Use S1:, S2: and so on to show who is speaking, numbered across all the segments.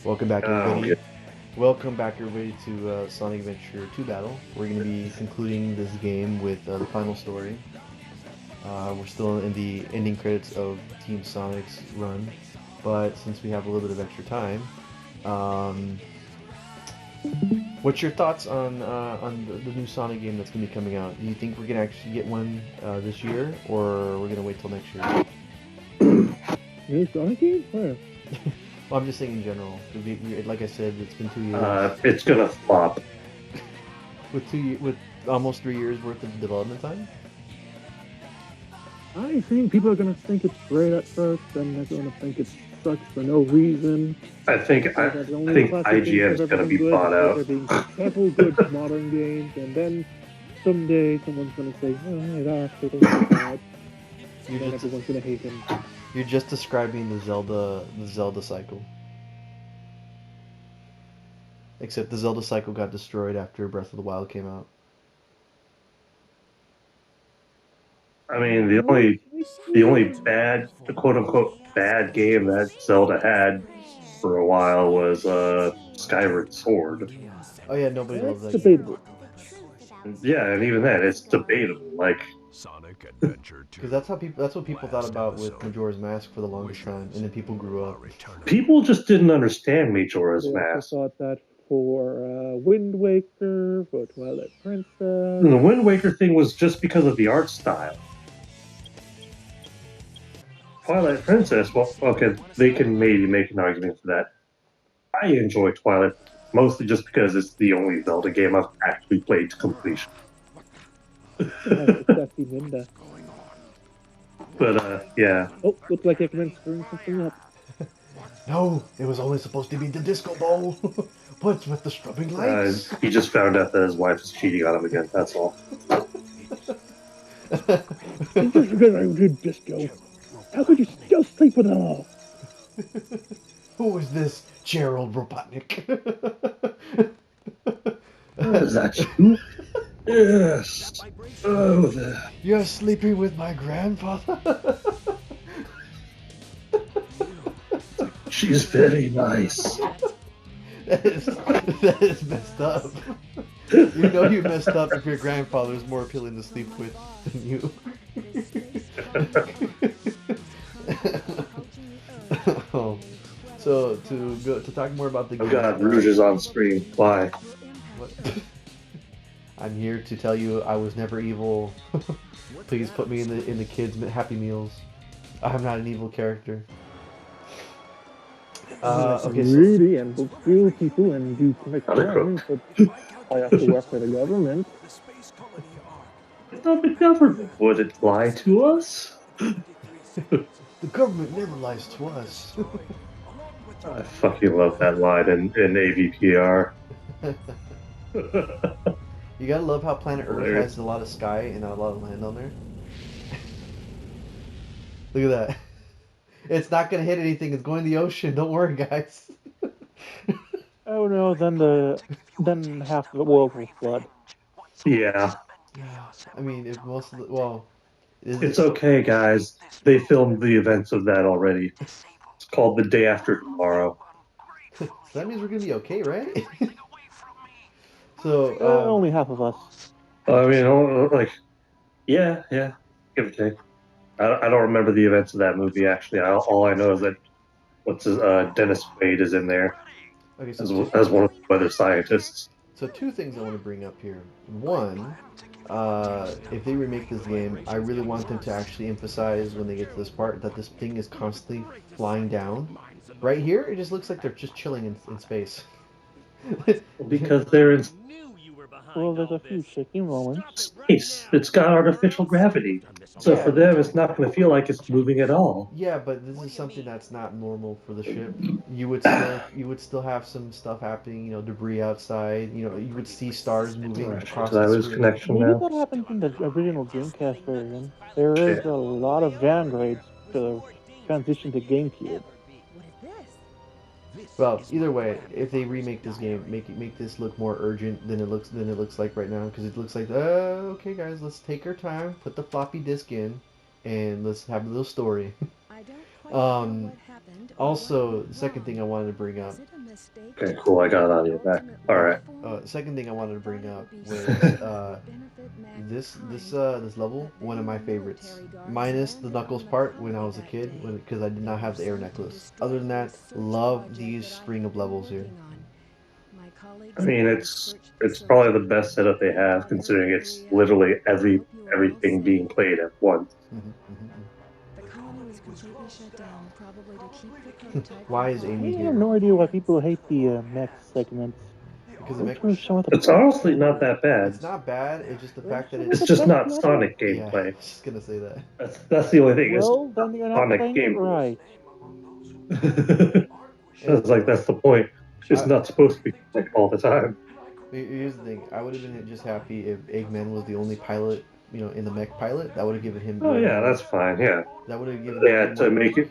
S1: Welcome back,
S2: Yeah.
S1: everybody. Welcome back, everybody, to Sonic Adventure 2 Battle. We're going to be concluding this game with the final story. We're still in the ending credits of Team Sonic's run, but since we have a little bit of extra time, um, what's your thoughts on the new Sonic game that's going to be coming out? Do you think we're going to actually get one this year, or we're going to wait till next year?
S3: New Sonic game? Where?
S1: Well, I'm just saying in general. Like I said, it's been 2 years.
S2: It's gonna flop.
S1: With almost 3 years worth of development time.
S3: I think people are gonna think it's great at first, then they're gonna think it sucks for no reason.
S2: I think IGN's gonna be bought
S3: There
S2: out.
S3: being several good modern games, and then someday someone's gonna say, "Oh, hey, that actually wasn't bad," and then everyone's gonna hate him.
S1: You're just describing the Zelda cycle. Except the Zelda cycle got destroyed after Breath of the Wild came out.
S2: I mean, the only bad, quote unquote, bad game that Zelda had for a while was Skyward Sword.
S1: Oh yeah, nobody loves
S3: That's
S1: that game.
S3: debatable.
S2: Yeah, and even then, it's debatable. Like,
S4: Sonic Adventure 2.
S1: Because that's what people thought about with Majora's Mask for the longest time, and then people grew up.
S2: people just didn't understand Majora's
S3: They also
S2: Mask.
S3: thought that for Wind Waker, for Twilight Princess.
S2: The Wind Waker thing was just because of the art style. Twilight Princess, well, okay, they can maybe make an argument for that. I enjoy Twilight mostly just because it's the only Zelda game I've actually played to completion.
S3: It has the sexy Minda.
S2: But yeah,
S3: Oh, looks like Eggman's screwing something up.
S1: No, it was only supposed to be the disco ball. What's with the strobing lights?
S2: he just found out that his wife is cheating on him again. That's all.
S3: It's just because I did disco. How could you still sleep with them all?
S1: Who is this Gerald Robotnik?
S2: Is that you? Yes. Oh,
S1: You're sleeping with my grandfather?
S2: she's very nice.
S1: that is messed up. You know you messed up if your grandfather is more appealing to sleep with than you. Oh. So to talk more about the
S2: Oh
S1: game.
S2: God, Rouge is on screen. Why?
S1: What? I'm here to tell you I was never evil. Please put me in the kids' Happy Meals. I'm not an evil character. Okay, so
S3: Greedy and will steal people and do commit
S2: Not a
S3: crimes, but I have to work for the government.
S2: I thought the government wouldn't lie to us.
S1: the government never lies to us.
S2: I fucking love that line in AVPR.
S1: You gotta love how planet Earth
S2: Hilarious.
S1: has a lot of sky and not a lot of land on there. Look at that. It's not gonna hit anything. It's going to the ocean. Don't worry, guys.
S3: Oh no, then half of the world will flood.
S2: Yeah,
S1: I mean, if most of the, well,
S2: it's okay, guys. They filmed the events of that already. It's called The Day After Tomorrow.
S1: So that means we're gonna be okay, right? So
S3: Only half of us.
S2: I mean, like, yeah, give or take. I don't remember the events of that movie actually. All I know is that Dennis Quaid is in there
S1: okay,
S2: as one of the weather scientists.
S1: So two things I want to bring up here. One, if they remake this game, I really want them to actually emphasize when they get to this part that this thing is constantly flying down. Right here, it just looks like they're just chilling in space.
S2: Because they're in
S3: Well, there's a few shaky moments.
S2: space. It's got artificial gravity. So for them, it's not going to feel like it's moving at all.
S1: Yeah, but this is something that's not normal for the ship. You would still have some stuff happening, debris outside. You would see stars moving across
S2: Did I
S1: the
S2: lose
S1: screen.
S2: connection
S3: Maybe
S2: now?
S3: that happens in the original Dreamcast version. There is a lot of downgrades to transition to GameCube.
S1: Well, either way, if they remake this game, make this look more urgent than it looks like right now, because it looks like, okay, guys, let's take our time, put the floppy disk in, and let's have a little story. Also, the second thing I wanted to bring up,
S2: Okay, cool. I got audio back. All right.
S1: Second thing I wanted to bring up was this level, one of my favorites. Minus the Knuckles part when I was a kid, because I did not have the air necklace. Other than that, love these string of levels here.
S2: I mean, it's probably the best setup they have, considering it's literally everything being played at once.
S1: Why is Amy
S3: I
S1: here?
S3: have no idea why people hate the mech segments.
S1: Because the
S3: Those
S1: mech,
S3: were some of the
S2: It's
S3: best
S2: honestly not
S3: segments.
S2: that bad.
S1: it's not bad. It's just the
S3: They're
S1: fact that
S3: some of
S2: It's
S1: it's
S3: the
S2: just
S3: best
S2: not
S3: level.
S2: Sonic
S1: yeah. I
S2: gameplay.
S1: was just gonna say that.
S2: That's the only thing. It's
S3: Well, then you're not
S2: Sonic
S3: playing it
S2: gameplay.
S3: right.
S1: And
S2: It's like that's the point. It's
S1: I,
S2: not supposed to be like all the time.
S1: here's the thing. I would have been just happy if Eggman was the only pilot, in the mech pilot. That would have given him
S2: Oh
S1: even
S2: yeah,
S1: more.
S2: that's fine. Yeah,
S1: That would have given
S2: they
S1: him
S2: had
S1: more.
S2: to make it.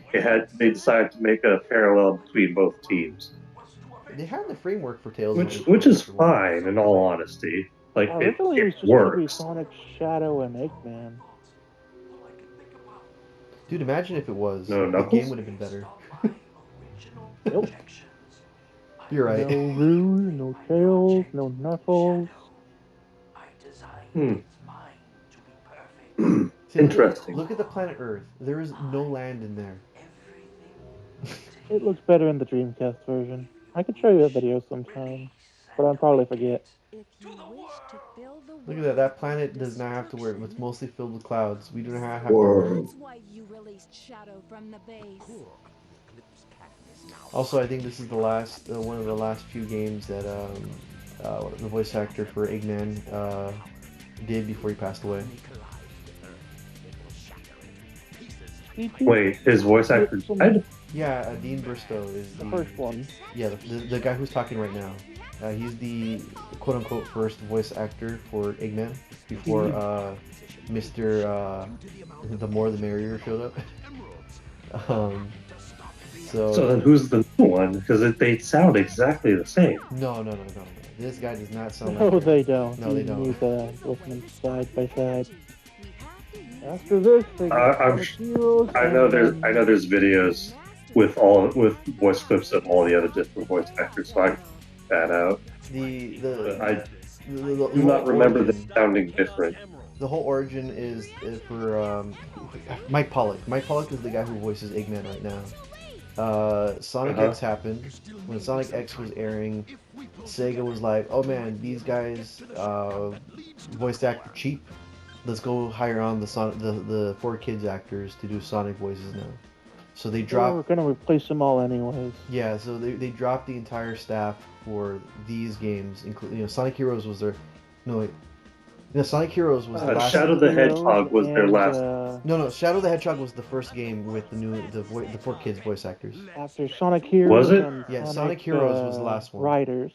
S2: They decided to make a parallel between both teams,
S1: They had the framework for Tails
S2: which is fine in all honesty. Like
S3: Originally, it
S2: it
S3: was just going to be
S2: works.
S3: Sonic, Shadow, and Eggman.
S1: Dude, imagine if it was.
S2: No
S1: The game
S2: Knuckles.
S1: would have been better.
S3: Nope.
S1: You're right.
S3: No Rouge, no Tails, no Knuckles.
S2: Hmm.
S1: See,
S2: Interesting.
S1: Look at the planet Earth. There is no land in there.
S3: It looks better in the Dreamcast version. I could show you a video sometime, but I'll probably forget.
S1: Look at that. That planet does not have to work. It's mostly filled with clouds. We do not have to worry.
S2: Whoa.
S1: Also, I think this is the last, one of the last few games that the voice actor for Eggman did before he passed away.
S2: Wait, his voice actor died?
S1: Yeah, Dean Bristow is
S3: The first one.
S1: Yeah, the guy who's talking right now. He's the quote-unquote first voice actor for Eggman before Mr. The More the Merrier showed up.
S2: So then who's the new one? Because they sound exactly the same.
S1: No. This guy does not sound
S3: No,
S1: like
S3: they don't.
S1: No, they
S3: You
S1: don't.
S3: need to listen side by side. After this, they
S2: I know there's videos with voice clips of all the other different voice actors, so I can that out. I do not remember them sounding different.
S1: The whole origin is for Mike Pollock. Mike Pollock is the guy who voices Eggman right now. Sonic X happened. When Sonic X was airing, Sega was like, "Oh man, these guys voice act cheap. Let's go hire on the 4Kids actors to do Sonic voices now." So they dropped.
S3: We're gonna replace them all anyways.
S1: Yeah, so they dropped the entire staff for these games, including Sonic Heroes was their. No, wait. No, Sonic Heroes was the last.
S2: Shadow the Hedgehog was their last.
S1: No, Shadow the Hedgehog was the first game with the 4Kids voice actors.
S3: After Sonic Heroes.
S2: Was it?
S3: And
S1: Yeah, Sonic Heroes was the last one.
S3: Riders.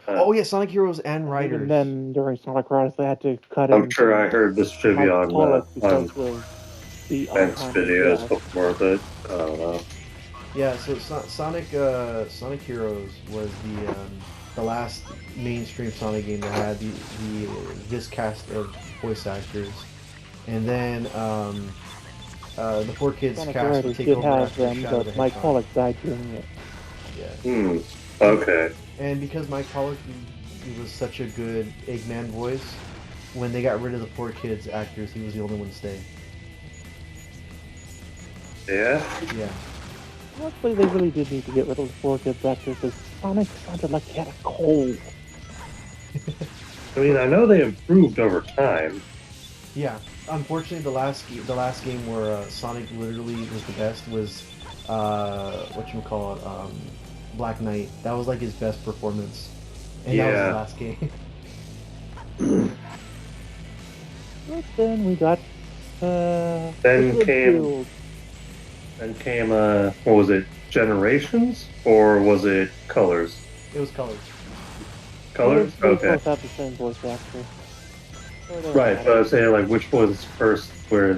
S1: Oh yeah, Sonic Heroes and Riders.
S3: And then during Sonic Riders, they had to cut
S2: I'm sure I heard this trivia on
S3: Ben's
S2: videos before, but I don't know.
S1: Yeah, so Sonic Heroes was the last mainstream Sonic game that had this cast of voice actors, and then the 4Kids
S3: Sonic
S1: cast
S3: Riders
S1: would take
S3: did
S1: over
S3: have
S1: after
S3: them,
S1: Shadow the
S3: but Mike
S1: Hedgehog.
S3: Pollock died during it.
S1: Yeah.
S2: Okay.
S1: And because Mike Pollock he was such a good Eggman voice, when they got rid of the 4Kids actors, he was the only one to stay.
S2: Yeah.
S1: Yeah.
S3: Luckily, they really did need to get rid of the 4Kids actors because Sonic sounded like he had a cold.
S2: I mean, I know they improved over time.
S1: Yeah. Unfortunately, the last game where Sonic literally was the best was Black Knight. That was like his best performance, and that was his last game.
S3: But then we got
S2: Then came what was it? Generations or was it Colors?
S1: It was Colors.
S2: Colors?
S3: They
S2: Okay.
S3: both have the same voice actor.
S2: Right, but I was saying like which was first where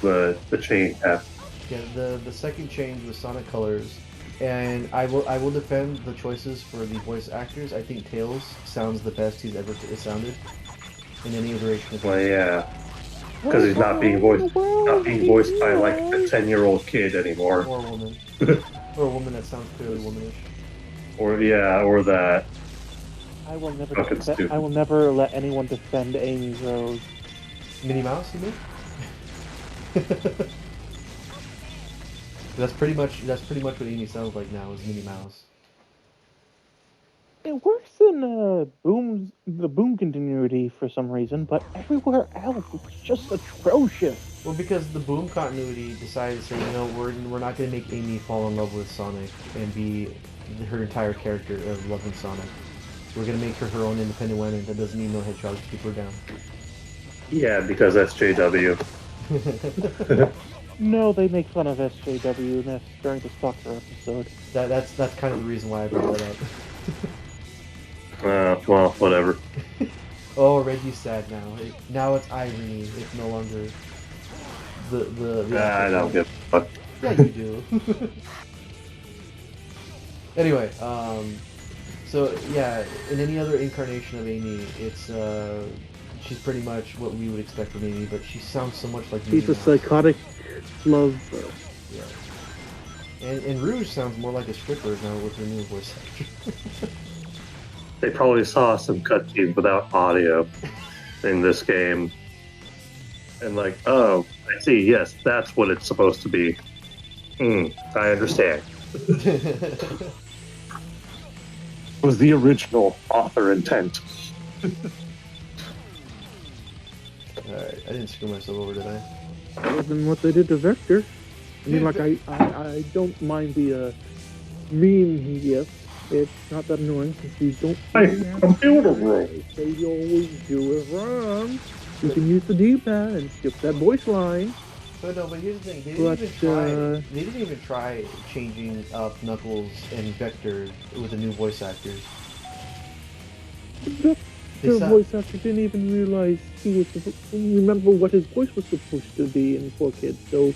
S2: the change happened.
S1: Yeah, the second change was Sonic Colors, and I will defend the choices for the voice actors. I think Tails sounds the best he's ever sounded in any iteration of
S2: Well, yeah. because he's not being voiced by like a 10-year-old kid anymore.
S1: Or a woman. Or a woman that sounds clearly womanish.
S2: Or that.
S3: I will never let anyone defend Amy Rose.
S1: Minnie Mouse, you mean? That's pretty much what Amy sounds like now, is Minnie Mouse.
S3: It works in the boom continuity for some reason, but everywhere else it's just atrocious.
S1: Well, because the boom continuity decided to say, you know, we're not going to make Amy fall in love with Sonic and be her entire character of loving Sonic. We're going to make her her own independent woman that doesn't need no hedgehogs to keep her down.
S2: Yeah, because SJW.
S3: No, they make fun of SJW during the soccer episode.
S1: That's kind of the reason why I brought that
S2: up. Well, whatever.
S1: Oh, Reggie's sad now. Now it's irony. It's no longer the
S2: I don't give a fuck.
S1: Yeah, you do. Anyway, so yeah, in any other incarnation of Amy, it's she's pretty much what we would expect from Amy, but she sounds so much like
S3: she's a psychotic love.
S1: Yeah. And Rouge sounds more like a stripper now with her new voice actor.
S2: They probably saw some cutscenes without audio in this game. And like, oh, I see, yes, that's what it's supposed to be. I understand. Was the original author intent.
S1: Alright, I didn't screw myself over, did I?
S3: Other than what they did to Vector. I mean, like, I don't mind the meme he gets. It's not that annoying since you don't.
S2: Computer room.
S3: They always do it wrong. You can use the D-pad and skip that voice line.
S1: But no, but here's the thing. They didn't even try changing up Knuckles and Vector with the new voice actors.
S3: The voice actor didn't even realize he was supposed to remember what his voice was supposed to be in 4Kids, so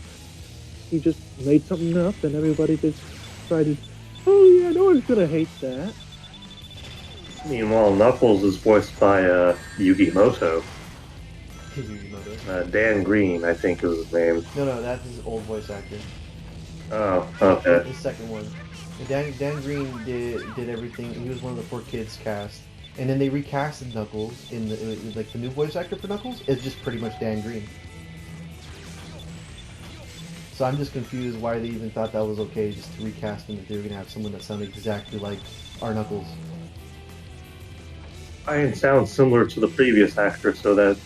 S3: he just made something up and everybody just decided, oh yeah, no one's gonna hate that.
S2: Meanwhile, Knuckles is voiced by Yugi Moto. Dan Green, I think is his name.
S1: No, that's his old voice actor.
S2: Oh, okay.
S1: The second one. Dan Green did everything. He was one of the 4Kids cast. And then they recasted Knuckles in the new voice actor for Knuckles is just pretty much Dan Green. So I'm just confused why they even thought that was okay just to recast him if they were going to have someone that sounded exactly like our Knuckles.
S2: It sounds similar to the previous actor so that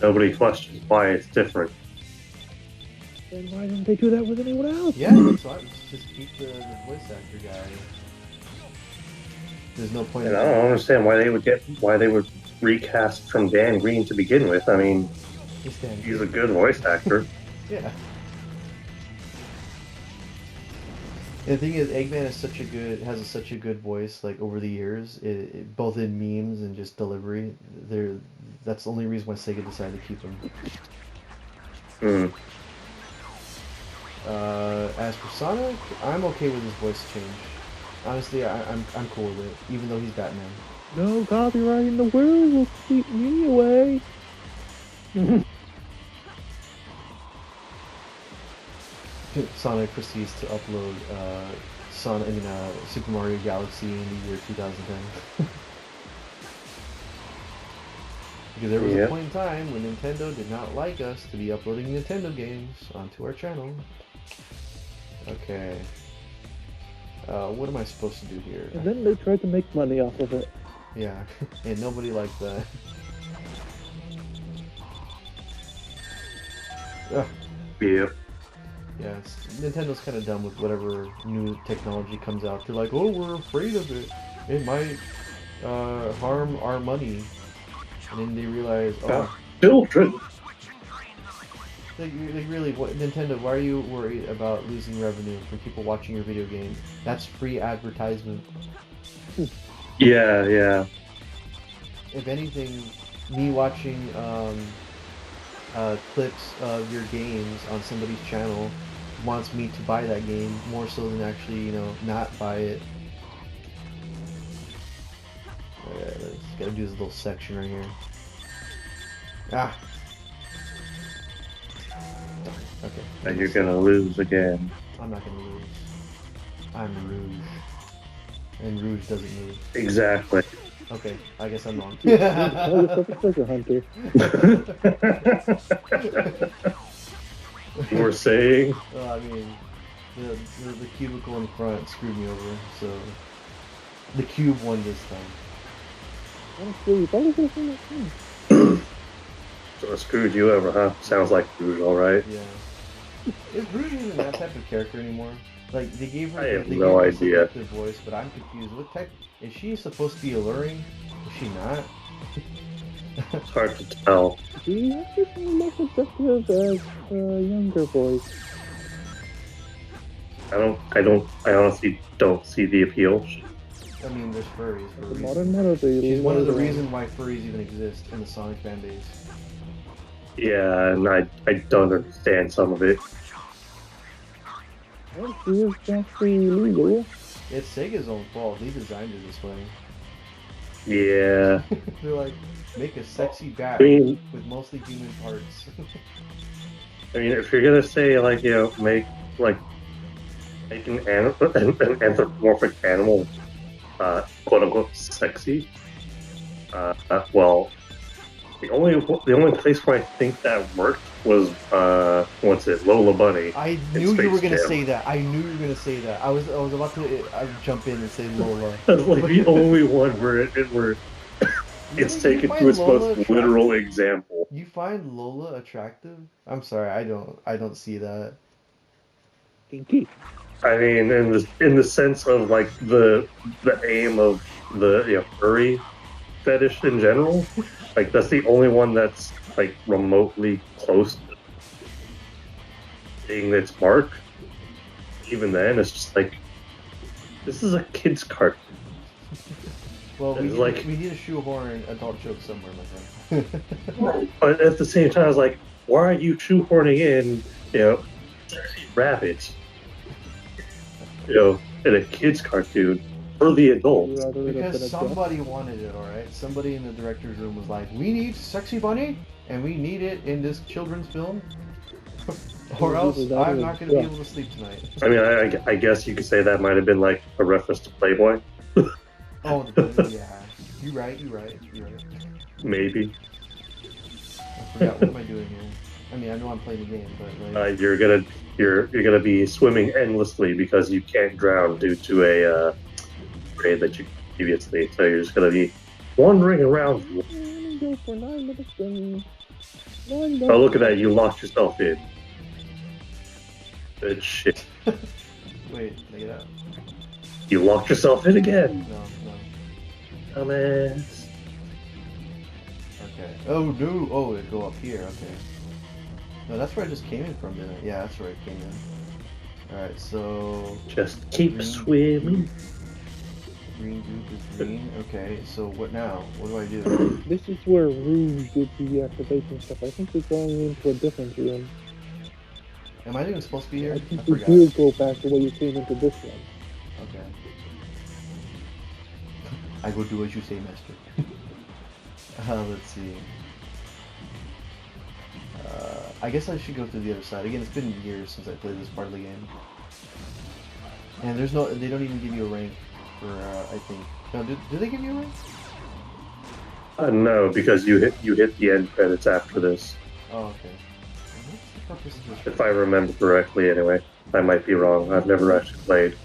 S2: nobody questions why it's different.
S3: Then why didn't they do that with anyone else?
S1: Yeah, that's why. Just keep the voice actor guy. There's no point.
S2: And I don't understand why they would recast from Dan Green to begin with. I mean, he's a good voice actor.
S1: Yeah. And the thing is, Eggman has such a good voice. Like over the years, both in memes and just delivery. That's the only reason why Sega decided to keep him. As for Sonic, I'm okay with his voice change. Honestly, I'm cool with it, even though he's Batman.
S3: No copyright in the world will keep me away.
S1: Sonic proceeds to upload Super Mario Galaxy in the year 2010. Because there was a point in time when Nintendo did not like us to be uploading Nintendo games onto our channel. Okay. What am I supposed to do here?
S3: And then they tried to make money off of it.
S1: Yeah, and nobody liked that.
S2: Yep.
S1: Yeah, Nintendo's kind of dumb with whatever new technology comes out. They're like, oh, we're afraid of it. It might harm our money. And then they realize, oh,
S2: children.
S1: Like really, Nintendo, why are you worried about losing revenue from people watching your video game? That's free advertisement.
S2: Yeah.
S1: If anything, me watching clips of your games on somebody's channel wants me to buy that game more so than actually, not buy it. Okay, let's gotta do this little section right here. Okay.
S2: And you're gonna lose again.
S1: I'm not gonna lose. I'm Rouge. And Rouge doesn't move.
S2: Exactly.
S1: Okay, I guess I'm wrong.
S3: Call yourself a treasure hunter.
S2: You were saying?
S1: Well, I mean, the cubicle in front screwed me over, so the cube won this time.
S3: Honestly, that was the same thing.
S2: So it screwed you over, huh? Sounds like Rouge, alright.
S1: Yeah. Is Rouge even that type of character anymore? Like, they gave her,
S2: I have
S1: they
S2: no
S1: gave her
S2: idea.
S1: a seductive voice, but I'm confused. What type? Is she supposed to be alluring? Is she not?
S2: It's hard to tell.
S3: She actually seemed more seductive as a younger voice.
S2: I honestly don't see the appeal.
S1: I mean, there's furries for a
S3: The
S1: reason.
S3: modern melody.
S1: She's one of the reasons why furries even exist in the Sonic fan base.
S2: Yeah, and I don't understand some of it.
S3: Well, she is actually legal.
S1: It's Sega's own fault. They designed it this way.
S2: Yeah.
S1: They're like, make a sexy bat
S2: I mean,
S1: with mostly human parts.
S2: if you're gonna say like make an anthropomorphic animal, quote unquote sexy, well, the only place where I think that worked was Lola Bunny.
S1: I knew you were gonna
S2: Jam.
S1: say that. I knew you were gonna say that. I was about to jump in and say Lola.
S2: That's like the only one where it's taken to its most literal example.
S1: You find Lola attractive? I'm sorry, I don't see that.
S3: Kinky.
S2: I mean, in the sense of like the aim of the furry fetish in general, like that's the only one that's like remotely close to being its mark. Even then, it's just like this is a kid's cartoon.
S1: Well, we
S2: like,
S1: need a shoehorn adult joke somewhere, my friend.
S2: But at the same time, I was like, why are you shoehorning in, sexy rabbits, in a kid's cartoon for the adults?
S1: Because somebody wanted it, alright? Somebody in the director's room was like, we need Sexy Bunny, and we need it in this children's film, or else I'm not going to be able to sleep tonight.
S2: I mean, I guess you could say that might have been like a reference to Playboy.
S1: Oh, yeah. You're right.
S2: Maybe.
S1: I forgot, what am I doing here? I mean, I know I'm playing the game, but like...
S2: you're gonna be swimming endlessly because you can't drown due to a grade that you previously. So you're just gonna be wandering around.
S3: Go for 9 minutes and...
S2: Oh, look at that! You locked yourself in. Good shit.
S1: Wait, take it out.
S2: You locked yourself in again.
S1: No.
S2: Dumbass.
S1: Okay. Oh no! Oh, it'd go up here. Okay. No, that's where I just came in from, didn't it? Yeah, that's where I came in. All right, so
S2: just keep swimming.
S1: Green goop is green. Okay, so what now? What do I do?
S3: This is where Rouge did the activation stuff. I think we're going into a different room.
S1: Am I even supposed to be here?
S3: I think you do go back the way you came into this one.
S1: Okay. I will do as you say, master. Let's see. I guess I should go through the other side. Again, it's been years since I played this part of the game. And they don't even give you a rank for, I think. No, do they give you a rank?
S2: No, because you hit the end credits after this.
S1: Oh, okay. What's the purpose of this?
S2: If I remember correctly, anyway. I might be wrong. I've never actually played.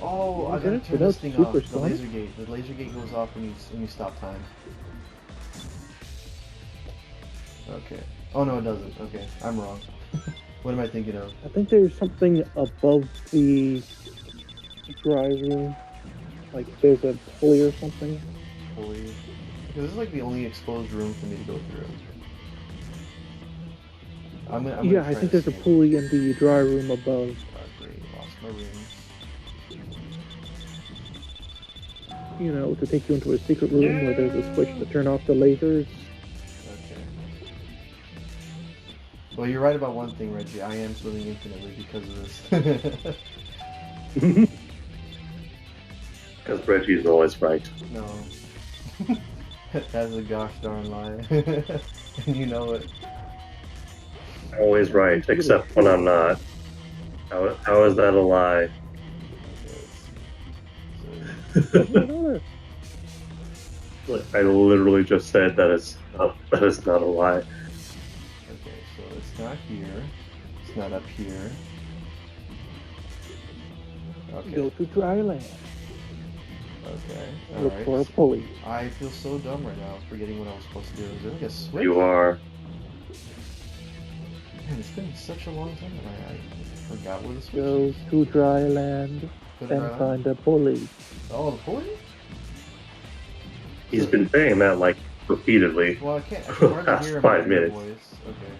S1: Oh, I gotta turn this thing off. The laser gate. The laser gate goes off when you stop time. Okay. Oh no, it doesn't. Okay, I'm wrong. What am I thinking of?
S3: I think there's something above the dry room. Like there's a pulley or something.
S1: Pulley. This is like the only exposed room for me to go through. I'm gonna
S3: I think there's a pulley in the dry room above.
S1: Great, lost my rings.
S3: To take you into a secret room where there's a switch to turn off the lasers.
S1: Okay. Well, you're right about one thing, Reggie. I am swimming infinitely because of this.
S2: Because Reggie's always right.
S1: No. That's a gosh darn lie. And you know it.
S2: Always right, except when I'm not. How is that a lie? I literally just said that is not a lie.
S1: Okay, so it's not here. It's not up here. Okay.
S3: Go to dry land.
S1: Okay.
S3: Look
S1: Alright.
S3: for a pulley.
S1: I feel so dumb right now, forgetting what I was supposed to do. Is there like a switch?
S2: You are.
S1: Man, it's been such a long time that I forgot where the switch
S3: Go
S1: is.
S3: to dry land
S1: Go to dry
S3: and
S1: land?
S3: find a pulley.
S1: Oh, the pulley?
S2: He's been saying that like repeatedly.
S1: Well, I can hardly
S2: Past
S1: hear him
S2: 5
S1: in your
S2: minutes.
S1: voice. Okay.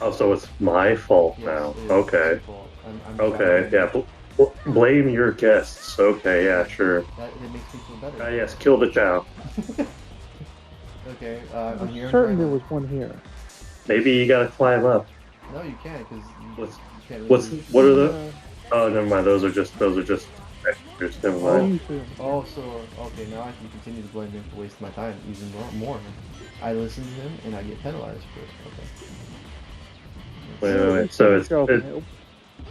S2: Oh, so it's my fault
S1: Yes,
S2: now.
S1: it is.
S2: Okay.
S1: It's your fault. I'm
S2: Okay.
S1: battling.
S2: Yeah. Blame your guests. Okay. Yeah. Sure.
S1: That it makes me feel better.
S2: Ah, yes. Kill the cow.
S1: Okay. I'm here.
S3: I'm certain there was one here.
S2: Maybe you gotta climb up.
S1: No, you can't because you can't.
S2: What are the? Oh, never mind. Those are just extras. Never mind.
S1: Oh, so okay. Now I can continue to blame him for wasting my time even more. I listen to him and I get penalized for it. Okay.
S2: Wait. So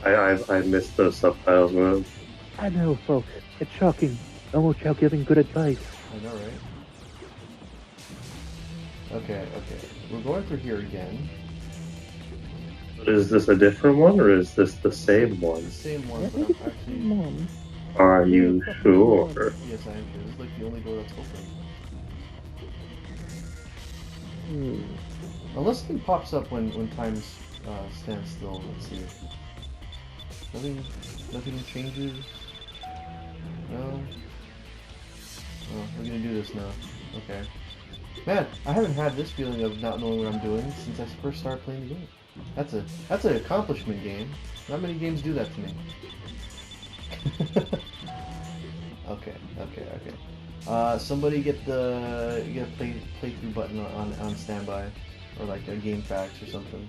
S2: I missed those subtitles, man.
S3: I know, folks. It's shocking. Almost y'all giving good advice.
S1: I know, right? Okay. We're going through here again.
S2: Is this a different one or is this the same one?
S1: The same one,
S3: I
S1: but
S3: think
S1: I'm
S3: it's the
S1: actually.
S3: same one.
S2: Are you sure?
S1: Yes, I am sure. This is like the only door that's open. Unless something pops up when time stands still. Let's see. Nothing changes. No. Oh, we're gonna do this now. Okay. Man, I haven't had this feeling of not knowing what I'm doing since I first started playing the game. That's an accomplishment game. Not many games do that to me. Okay. Somebody get a playthrough button on standby, or like a game facts or something,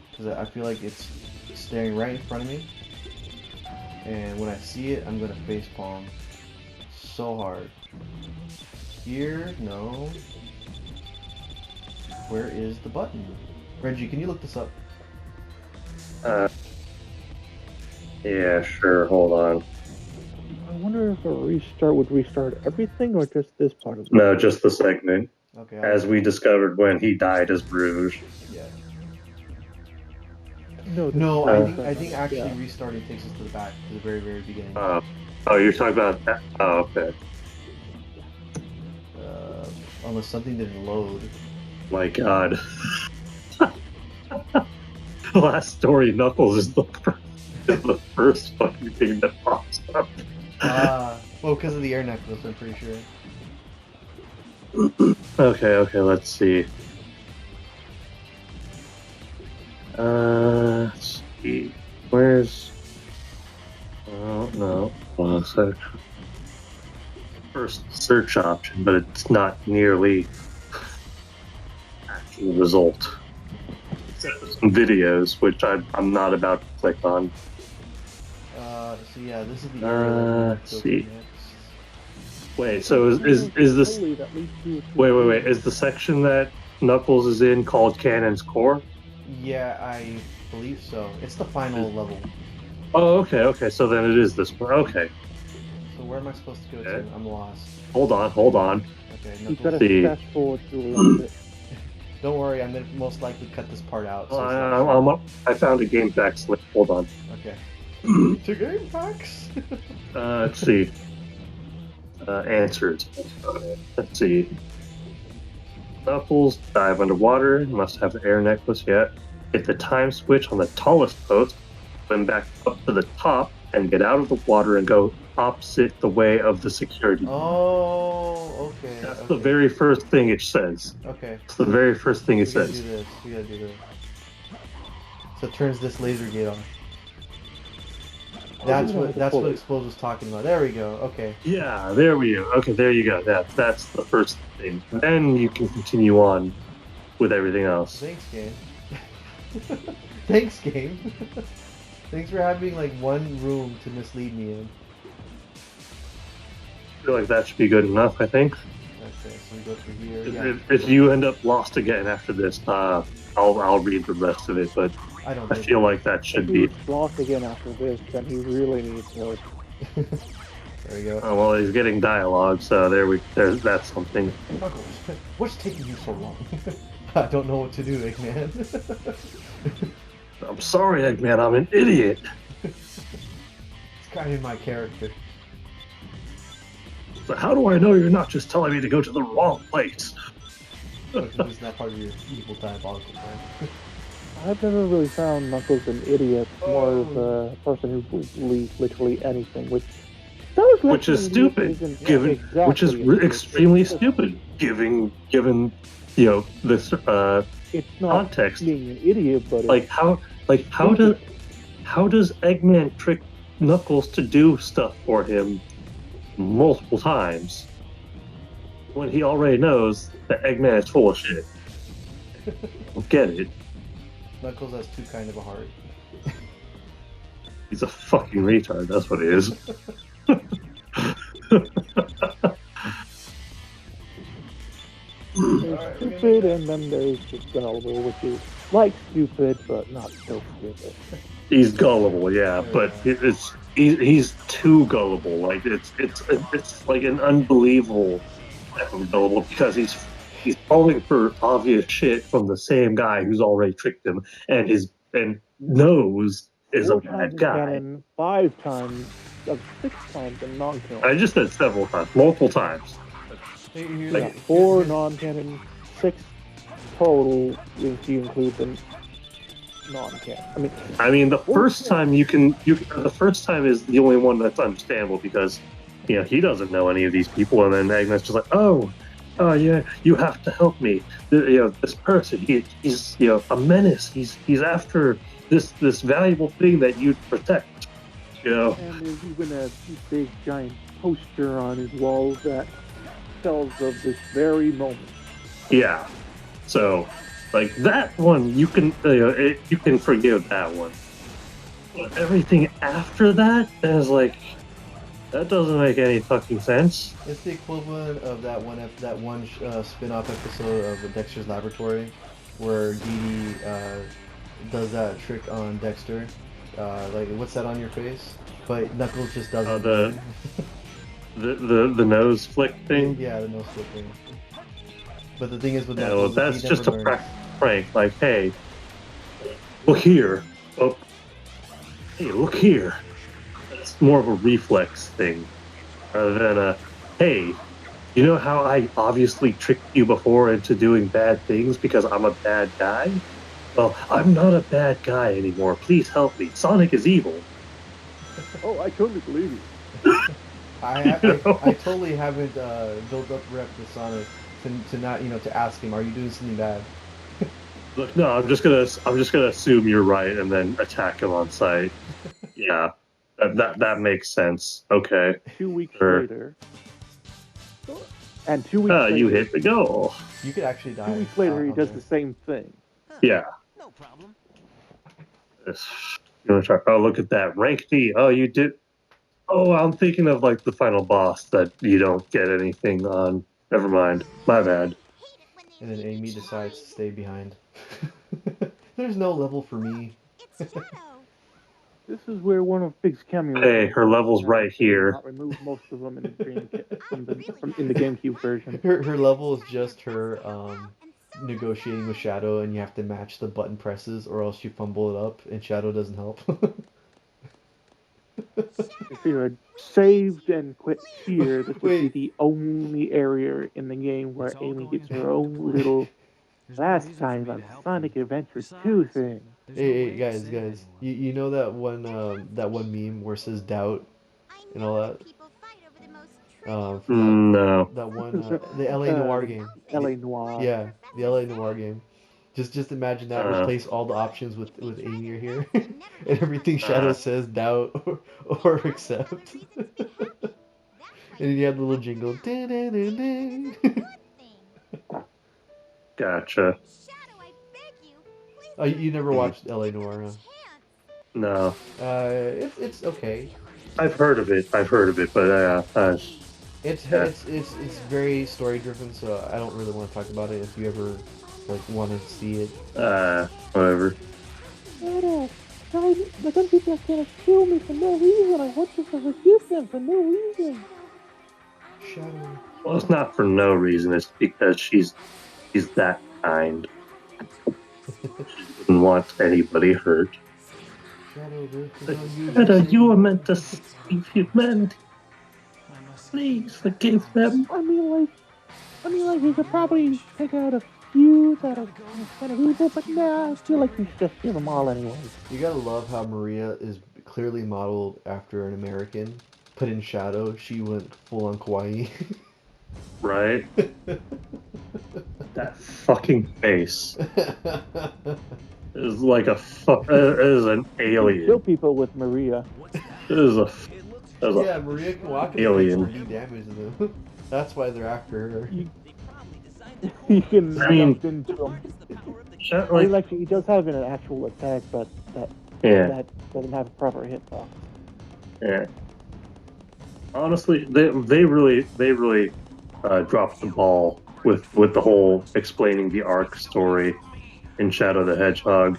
S1: because I feel like it's staring right in front of me, and when I see it, I'm gonna facepalm so hard. Here, no. Where is the button? Reggie, can you look this up?
S2: Yeah, sure. Hold on.
S3: I wonder if a restart would restart everything or just this part of it.
S2: No, just the segment.
S1: Okay.
S2: As we discovered when he died as Bruges.
S1: Yeah.
S3: No,
S1: I think actually restarting takes us to the back, to the very, very beginning.
S2: Oh, you're talking about that? Oh, okay.
S1: Unless something didn't load.
S2: My God. The last story, Knuckles is the first fucking thing that pops up.
S1: Well, because of the air necklace, I'm pretty sure.
S2: Okay, let's see. Let's see. Where's... Oh, no. Well, so... First search option, but it's not nearly actual result. Except for some videos, which I'm not about to click on.
S1: So yeah, this is the area.
S2: Let's see. Wait, so is this... Wait. Is the section that Knuckles is in called Cannon's Core?
S1: Yeah, I believe so. It's the final level.
S2: Oh, okay. So then it is this one. Okay.
S1: So where am I supposed to go to? I'm lost.
S2: Hold on.
S1: Okay,
S3: You gotta
S2: See.
S3: fast forward through a little bit.
S1: Don't worry, I'm gonna most likely cut this part out. So
S2: I found a game facts list. Hold on.
S1: okay. To game facts.
S2: Let's see. Answers. Let's see. Knuckles dive underwater. Must have the air necklace yet. Hit the time switch on the tallest post. Swim back up to the top and get out of the water and go opposite the way of the security.
S1: Oh, okay.
S2: That's the very first thing it says.
S1: Okay.
S2: It's the very first thing it
S1: We gotta
S2: says.
S1: do this. We gotta do this. So it turns this laser gate on. That's what Explode was talking about. There we go. Okay.
S2: Yeah, there we go. Okay, there you go. That's the first thing. Then you can continue on with everything else.
S1: Thanks, game. Thanks, game. Thanks for having like one room to mislead me in.
S2: I feel like that should be good enough, I think.
S1: Okay, so we go through here.
S2: If you end up lost again after this, I'll read the rest of it, but I feel like that should be.
S3: If he's lost again after this, then he really needs help.
S1: There we go.
S2: Well, he's getting dialogue, so that's something.
S1: Knuckles, what's taking you so long? I don't know what to do, Eggman.
S2: I'm sorry, Eggman, I'm an idiot.
S1: It's kind of my character.
S2: So how do I know you're not just telling me to go to the wrong place?
S1: It's not part of your evil diabolical plan.
S3: I've never really found Knuckles an idiot, more of a person who believes literally anything, which
S2: is stupid, which is extremely stupid, given this
S3: it's not
S2: context.
S3: Being an idiot, but
S2: how does Eggman trick Knuckles to do stuff for him multiple times when he already knows that Eggman is full of shit? I don't get it.
S1: Knuckles has too kind of a heart.
S2: He's a fucking retard, that's what he is.
S3: There's stupid, and then there's just gullible, which is like stupid, but not so stupid.
S2: He's gullible, yeah, but he's too gullible. Like it's like an unbelievable type of gullible because he's falling for obvious shit from the same guy who's already tricked him and knows is a bad guy.
S3: 5 times, 6 times in non-canon.
S2: I just said several times, multiple times.
S3: Like 4 non-canon, 6 total if you include the non-canon.
S2: I mean, the first time the first time is the only one that's understandable because he doesn't know any of these people, and then Agnes just like, oh yeah, you have to help me. This person, he's a menace. He's after this valuable thing that you protect.
S3: And there's even a big giant poster on his wall that tells of this very moment.
S2: Yeah. So, like that one, you can forgive that one. But everything after that is like, that doesn't make any fucking sense.
S1: It's the equivalent of that one spin-off episode of Dexter's Laboratory, where Dee Dee does that trick on Dexter. Like, what's that on your face? But Knuckles just doesn't.
S2: The nose flick thing.
S1: Yeah, the nose flick thing. But the thing is with
S2: well,
S1: Knuckles,
S2: that's just a prank. Like, hey, look here. Oh, hey, look here. It's more of a reflex thing rather than a, hey, you know how I obviously tricked you before into doing bad things because I'm a bad guy? Well, I'm not a bad guy anymore. Please help me. Sonic is evil.
S3: Oh, I totally believe you.
S1: I totally haven't built up rep with Sonic to not to ask him, are you doing something bad?
S2: Look, no, I'm just gonna assume you're right and then attack him on sight. Yeah, that makes sense. Okay.
S3: 2 weeks later. And 2 weeks later,
S2: you hit the goal.
S1: You could actually die.
S3: 2 weeks later, he does the same thing.
S2: Yeah.
S5: No problem.
S2: You want to try? Oh, look at that. Rank D. Oh, you did. Oh, I'm thinking of like the final boss that you don't get anything on. Never mind. My bad.
S1: And then Amy decides to stay behind. There's no level for me.
S3: This is where one of Big's cameos.
S2: Hey, her level's right here.
S3: Not remove most of them in the GameCube version.
S1: Her level is just her negotiating with Shadow, and you have to match the button presses, or else you fumble it up, and Shadow doesn't help.
S3: If you had saved and quit here, this would be the only area in the game where Amy gets her own little last time on Sonic Adventure 2 thing.
S1: Hey, guys, you know that one meme where it says doubt and all that?
S2: No.
S1: That one, the LA Noir game.
S3: LA Noir.
S1: Yeah, the LA Noir game. Just imagine that. Replace all the options with Amy here, and everything Shadow says doubt or accept. And then you have the little jingle.
S2: Gotcha.
S1: Oh, you never watched LA Noir, huh?
S2: No.
S1: It's okay.
S2: I've heard of it, but
S1: It's very story driven, so I don't really want to talk about it. If you ever like want to see it,
S2: whatever.
S3: The some people are gonna kill me for no reason. I want you to forgive them for no reason.
S1: Shadow.
S2: Well, it's not for no reason. It's because she's that kind. She doesn't want anybody hurt.
S1: Shadow,
S2: you were meant to save humanity. Please forgive them.
S3: I mean, like you could probably pick out a few that are kind of evil, but nah, I feel like you should just kill them all anyway.
S1: You gotta love how Maria is clearly modeled after an American, but in Shadow, she went full on kawaii.
S2: Right? That fucking face is like is an alien.
S3: Kill people with Maria.
S2: It is a
S1: yeah, Maria can walk
S2: alien.
S1: and do damage to them. That's why they're after her.
S3: You can jump into him.
S2: Like,
S3: he does have an actual attack, but that doesn't have a proper hitbox.
S2: Yeah. Honestly, they really dropped the ball with the whole explaining the arc story in Shadow the Hedgehog.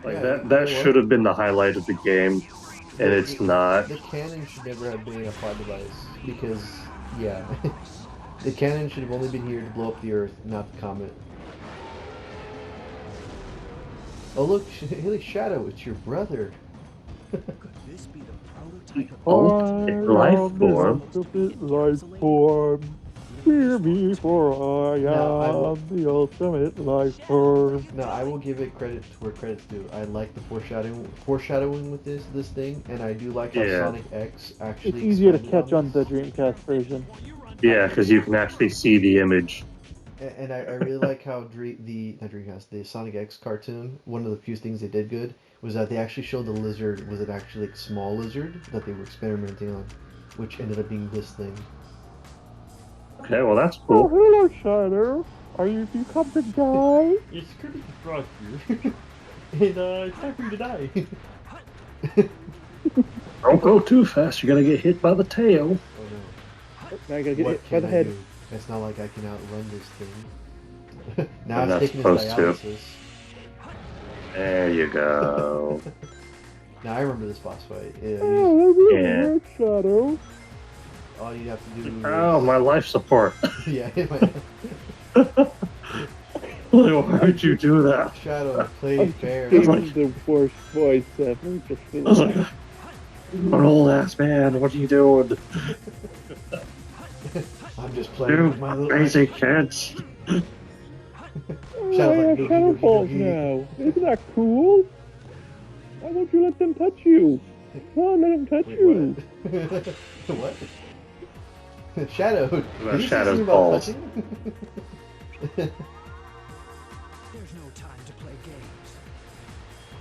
S2: Like that should have been the highlight of the game, and it's not.
S1: The cannon should never have been a plot device because, yeah, the cannon should have only been here to blow up the Earth, not the comet. Oh look, hey Shadow, it's your brother.
S2: Ultimate life form.
S3: Life form. Hear me, for I am the ultimate life form.
S1: No, I will give it credit to where credit's due. I like the foreshadowing with this thing, and I do like how Sonic X actually.
S3: It's easier to catch on the Dreamcast version.
S2: Yeah, because you can actually see the image.
S1: And I really like how the Sonic X cartoon, one of the few things they did good was that they actually showed the lizard was an actually like, small lizard that they were experimenting on, which ended up being this thing.
S2: Okay, well that's cool.
S3: Oh, hello, Shadow. Are you come to die?
S1: It's Kirby the Frog here, and it's time for you to die.
S2: Don't go too fast. You're gonna get hit by the tail.
S1: Oh no!
S3: I gotta get hit by the head.
S1: Do? It's not like I can outrun this thing. Now
S2: it's
S1: taking his dialysis.
S2: There you go.
S1: Now I remember this boss fight.
S3: Yeah. Shadow.
S1: All you have to do is...
S2: Oh, my life support.
S1: Yeah.
S2: Why'd you do that?
S1: Shadow, play fair.
S3: The worst voice ever.
S2: I was like, an old ass man, what are you doing?
S1: I'm just playing with my little...
S2: crazy kids.
S3: Shadow falls now. Isn't that cool? Why won't you let them touch you? Come on, let them touch you.
S1: What? Shadow.
S2: Shadow's balls.
S5: There's no time to play games.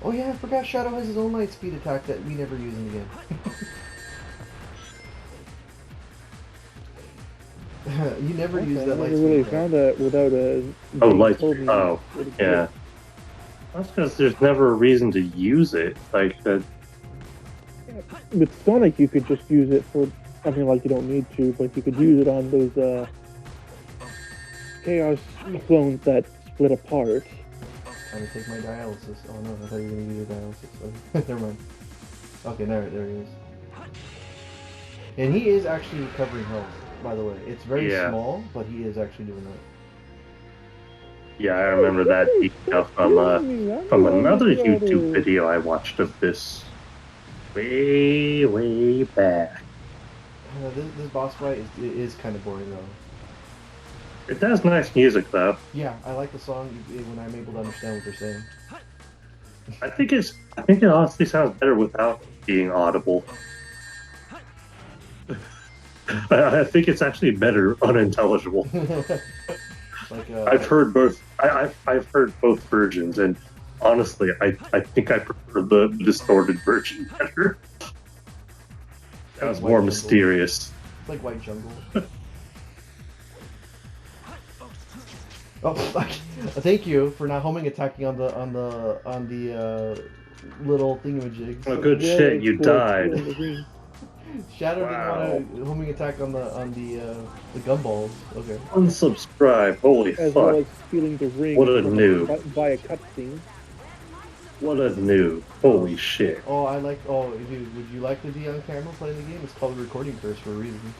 S1: Oh yeah, I forgot Shadow has his own light speed attack that we never use in the game. You never use that light speed
S3: really
S1: attack.
S3: found that without a...
S2: Oh, yeah. That's because there's never a reason to use it. Like that.
S3: With Sonic, you could just use it for something like you don't need to, but you could use it on those Chaos clones that split apart.
S1: I'm gonna take my dialysis. Oh no, I thought you were gonna use your dialysis. Never mind. Okay, there he is. And he is actually recovering health, by the way. It's very small, but he is actually doing that.
S2: Yeah, I remember that detail from another YouTube video I watched of this way back.
S1: This boss fight is kind of boring though.
S2: It does nice music though.
S1: Yeah, I like the song when I'm able to understand what they're saying.
S2: I think it honestly sounds better without being audible. I think it's actually better unintelligible.
S1: Like,
S2: I've heard both. I've heard both versions, and honestly, I think I prefer the distorted version better. That was more mysterious.
S1: It's like White Jungle. Oh, thank you for not homing attacking on the little thingamajigs.
S2: Oh, good shit! You died.
S1: Shadow
S2: Wow.
S1: didn't want a homing attack on the gumballs. Okay.
S2: Unsubscribe. Holy
S3: As
S2: fuck.
S3: well as stealing the ring
S2: What a noob.
S3: via cutscene.
S2: What a noob. Holy shit.
S1: Oh, I like. Oh, dude, would you like to be on camera playing the game? It's called a recording curse for a reason.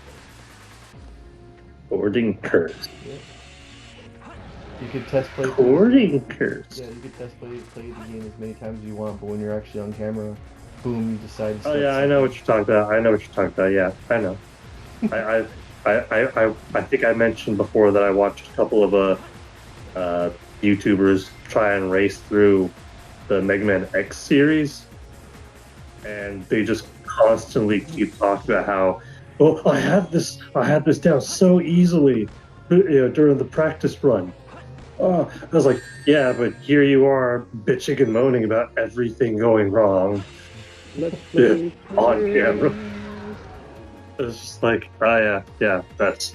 S2: Boarding curse.
S1: Yeah. You could test play.
S2: Boarding curse.
S1: Yeah, you could test play the game as many times as you want, but when you're actually on camera, boom, you decide. To
S2: Oh yeah, I know what you're talking about. I know what you're talking about. Yeah, I know. I think I mentioned before that I watched a couple of YouTubers try and race through the Mega Man X series, and they just constantly keep talking about how, oh, I had this down so easily, during the practice run. Oh, I was like, yeah, but here you are bitching and moaning about everything going wrong.
S3: Let's play.
S2: On camera. It's just like, oh yeah, that's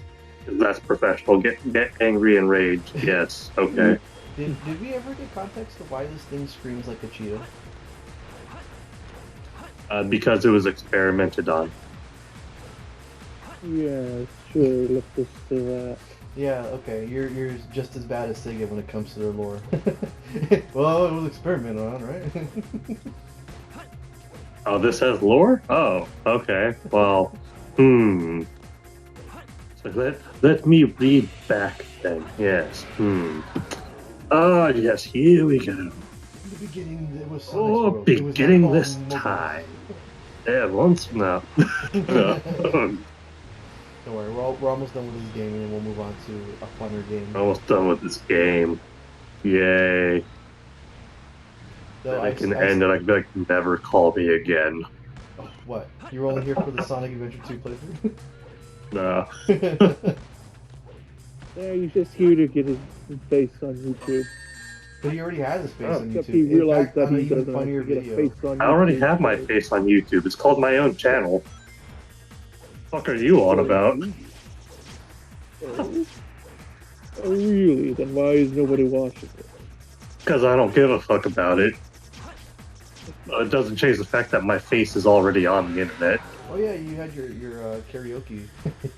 S2: professional. Get angry and rage. Yes, okay.
S1: Did we ever get context of why this thing screams like a cheetah?
S2: Because it was experimented on.
S3: Yeah, sure. Let's just say that.
S1: Yeah, okay. You're just as bad as Sega when it comes to their lore. Well, it was experimented on, right?
S2: Oh, this has lore? Oh, okay. Well, So let me read back then. Yes. Ah, yes. Here we go.
S1: In the beginning, it was Sonic's
S2: Oh,
S1: world. It was
S2: beginning
S1: all
S2: this
S1: mobile.
S2: time. Yeah, once now.
S1: Don't worry, we're almost done with this game, and then we'll move on to a funner game.
S2: Almost done with this game. Yay.
S1: Though
S2: I can end and I can be like, never call me again.
S1: What? You were only here for the Sonic Adventure 2 playthrough?
S2: No.
S3: Yeah, he's just here to get his face on YouTube.
S1: But he already has his face on
S3: Except
S1: YouTube.
S3: he
S1: In
S3: realized
S1: fact,
S3: that
S1: on an
S3: he
S1: even
S3: doesn't
S1: funnier
S3: have to get a
S1: video.
S3: face on
S2: I already
S3: YouTube,
S2: have my
S3: so-
S2: face on YouTube. It's called my own channel. What the fuck are you on about?
S3: Oh, really? Then why is nobody watching it?
S2: Because I don't give a fuck about it. It doesn't change the fact that my face is already on the internet.
S1: Oh yeah, you had your karaoke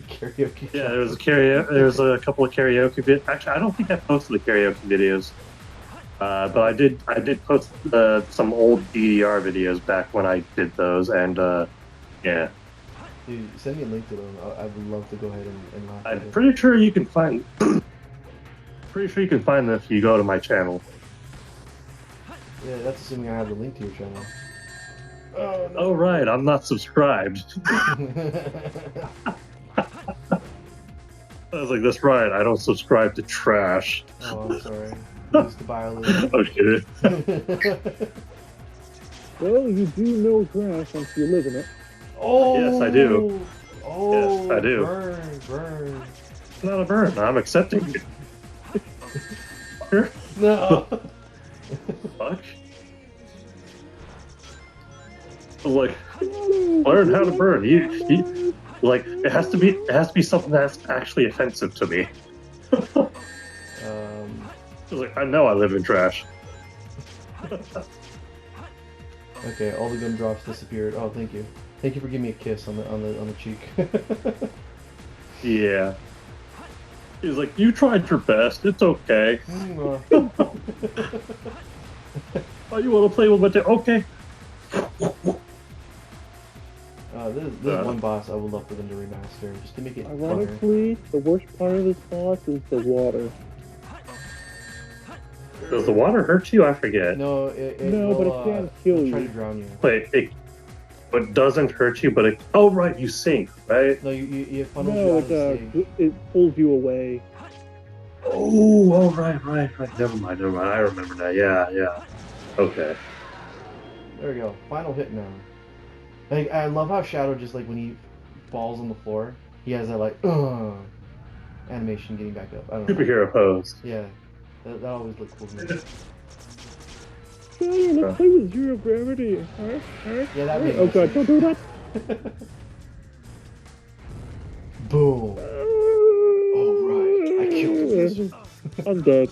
S1: karaoke.
S2: Yeah, there's a couple of karaoke videos. Actually, I don't think I posted the karaoke videos. But I did post some old DDR videos back when I did those, and yeah.
S1: Dude, send me a link to them. I would love to go ahead and laugh at
S2: I'm
S1: it.
S2: pretty sure you can find. Pretty sure you can find them if you go to my channel.
S1: Yeah, that's assuming I have the link to your channel. Oh no.
S2: Oh right, I'm not subscribed. I was like, that's right. I don't subscribe to trash.
S1: Oh, I'm sorry. I used to buy a little.
S2: Okay.
S3: Well, you do know grass once you live in it.
S1: Oh.
S2: Yes, I do.
S1: Oh.
S2: Yes, I do.
S1: Burn.
S2: It's not a burn. I'm accepting it.
S1: No.
S2: Fuck. Like, learn how to burn. You like it has to be something that's actually offensive to me. It's like, I know I live in trash.
S1: Okay, all the gumdrops disappeared. Oh, thank you. Thank you for giving me a kiss on the cheek.
S2: Yeah. He's like, you tried your best. It's okay. Oh, you want to play with my okay.
S1: This is one boss I would love for them to remaster, just to make it funner.
S3: Ironically, the worst part of this boss is the water.
S2: Does the water hurt you? I forget.
S1: No, it
S3: No, but
S1: will,
S3: it can't kill
S1: try
S3: you.
S1: to drown you.
S2: Wait, it doesn't hurt you, but it. Oh right, you sink, right?
S1: No, you funnel you
S3: No,
S1: out of the stage.
S3: it pulls you away.
S2: Oh, right. Never mind. I remember now. Yeah. Okay.
S1: There we go. Final hit now. Like, I love how Shadow just like when he falls on the floor, he has that like animation getting back up. I don't know.
S2: Superhero pose.
S1: Yeah, that always looks cool to me.
S3: Shadow, let's play with zero gravity. Huh?
S1: Yeah, that makes
S3: Oh god, don't do that.
S1: Boom. All right, I killed him.
S3: I'm dead.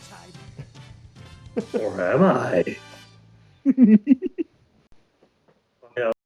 S2: Or am I?